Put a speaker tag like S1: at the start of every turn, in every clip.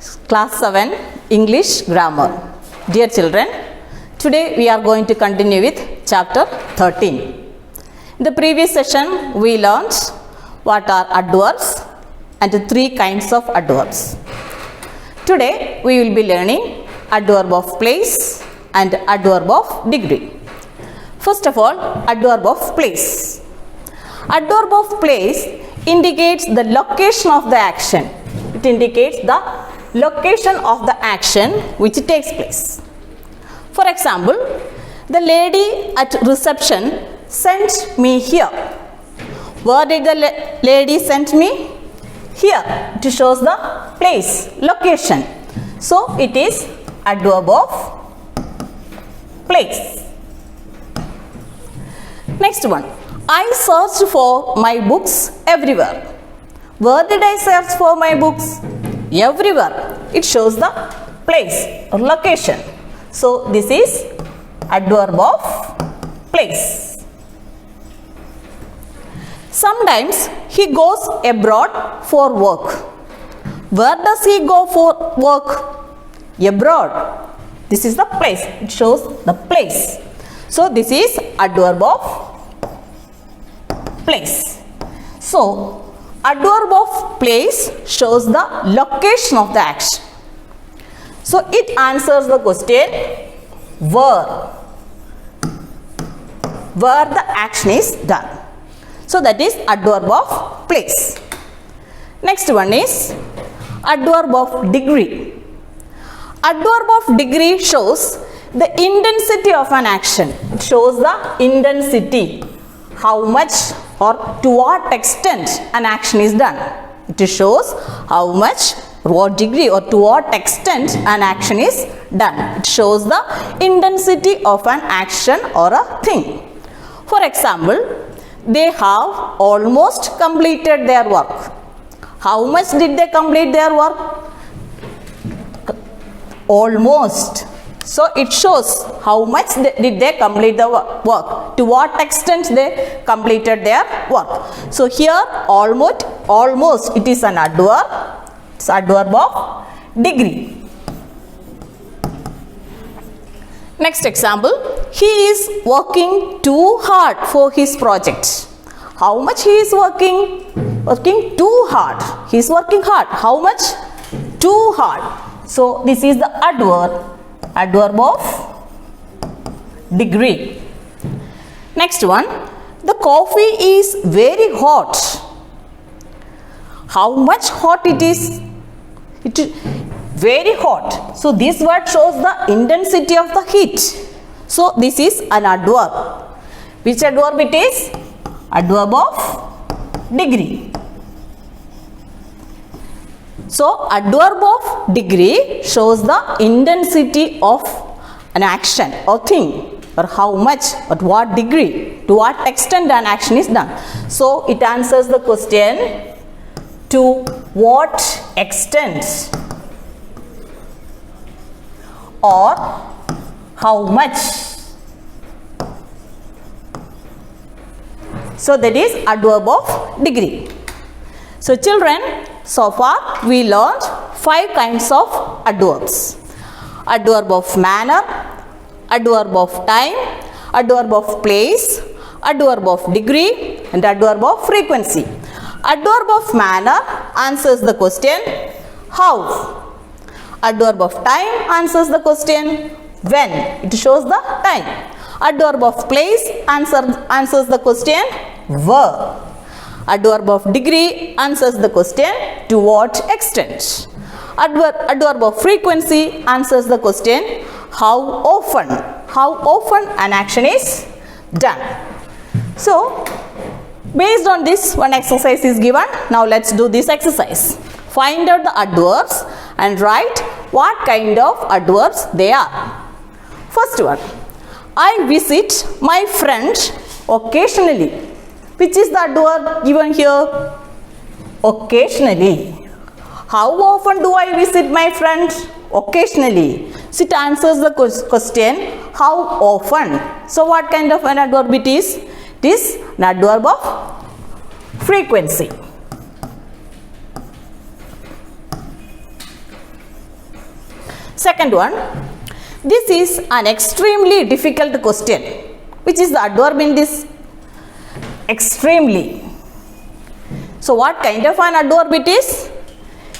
S1: Class 7 English Grammar. Dear children, today we are going to continue with chapter 13. In the previous session, we learned what are adverbs and three kinds of adverbs. Today, we will be learning adverb of place and adverb of degree. First of all, adverb of place. Adverb of place indicates the location of the action. It indicates the location of the action which takes place. For example, the lady at reception sent me here. Where did the lady send me? Here. It shows the place, location. So, it is adverb of place. Next one. I searched for my books everywhere. Where did I search for my books? Everywhere. It shows the place or location. So, this is adverb of place. Sometimes he goes abroad for work. Where does he go for work? Abroad. This is the place. It shows the place. So, this is adverb of place. So, adverb of place shows the location of the action. So, it answers the question where the action is done. So, that is adverb of place. Next one is adverb of degree. Adverb of degree shows the intensity of an action. It shows the intensity, how much or to what extent an action is done. It shows how much or what degree or to what extent an action is done. It shows the intensity of an action or a thing. For example, they have almost completed their work. How much did they complete their work? Almost. So, it shows how much did they complete the work, to what extent they completed their work. So, here almost it is an adverb, it's adverb of degree. Next example, he is working too hard for his project. How much he is working? Working too hard. He is working hard. How much? Too hard. So, this is the adverb of degree. Next one, the coffee is very hot. How much hot it is? It is very hot. So, this word shows the intensity of the heat. So, this is an adverb. Which adverb it is? Adverb of degree. So, adverb of degree shows the intensity of an action or thing, or how much, at what degree, to what extent an action is done. So, it answers the question, to what extent or how much. So, that is adverb of degree. So, children, so far we learned 5 kinds of adverbs. Adverb of manner, adverb of time, adverb of place, adverb of degree and adverb of frequency. Adverb of manner answers the question how. Adverb of time answers the question when. It shows the time. Adverb of place answers the question where. Adverb of degree answers the question to what extent. Adverb of frequency answers the question how often an action is done. So, based on this, one exercise is given. Now, let's do this exercise. Find out the adverbs and write what kind of adverbs they are. First one, I visit my friend occasionally. Which is the adverb given here? Occasionally. How often do I visit my friend? Occasionally. So, it answers the question how often. So, what kind of an adverb it is? It is an adverb of frequency. Second one, this is an extremely difficult question. Which is the adverb in this? Extremely. So what kind of an adverb it is?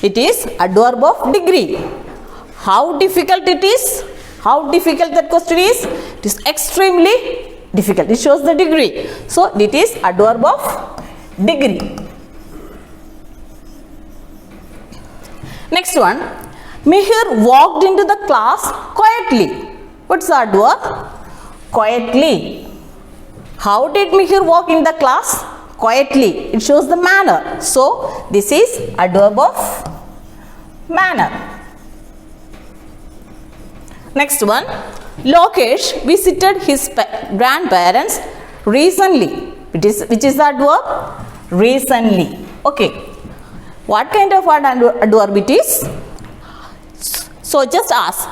S1: It is adverb of degree. How difficult it is? How difficult that question is? It is extremely difficult. It shows the degree. So it is adverb of degree. Next one, Mihir walked into the class quietly. What's the adverb? Quietly. How did Mihir walk in the class? Quietly. It shows the manner. So this is adverb of manner. Next one, Lokesh visited his grandparents recently. Which is the adverb? Recently. Okay. What kind of adverb it is? So just ask.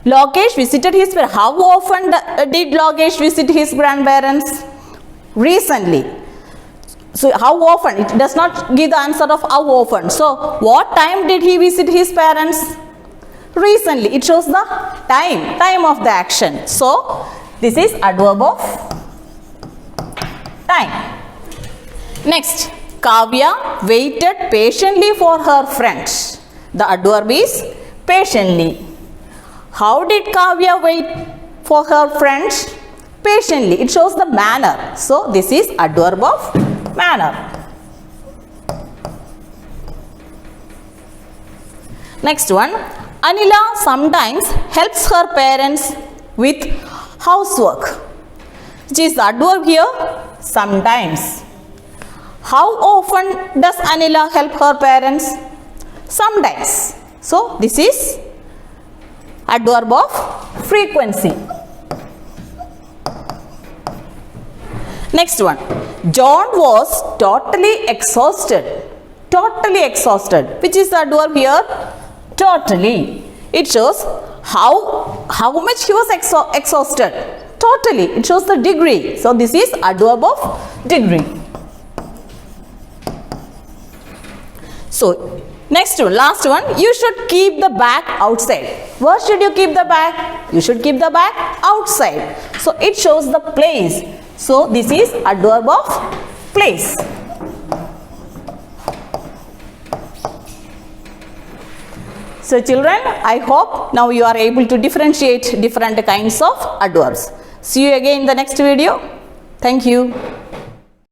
S1: Lokesh visited his parents. How often did Lokesh visit his grandparents? Recently. So how often? It does not give the answer of how often. So what time did he visit his parents? Recently. It shows the time of the action. So this is adverb of time. Next, Kavya waited patiently for her friends. The adverb is patiently. How did Kavya wait for her friends? Patiently. It shows the manner. So this is adverb of manner. Next one, Anila sometimes helps her parents with housework. Which is the adverb here? Sometimes. How often does Anila help her parents? Sometimes. So this is adverb of frequency. Next one, John was totally exhausted. Totally exhausted. Which is the adverb here? Totally. It shows how much he was exhausted. Totally. It shows the degree. So this is adverb of degree. So next one, last one, you should keep the bag outside. Where should you keep the bag? You should keep the bag outside. So it shows the place. So this is adverb of place. So children, I hope now you are able to differentiate different kinds of adverbs. See you again in the next video. Thank you.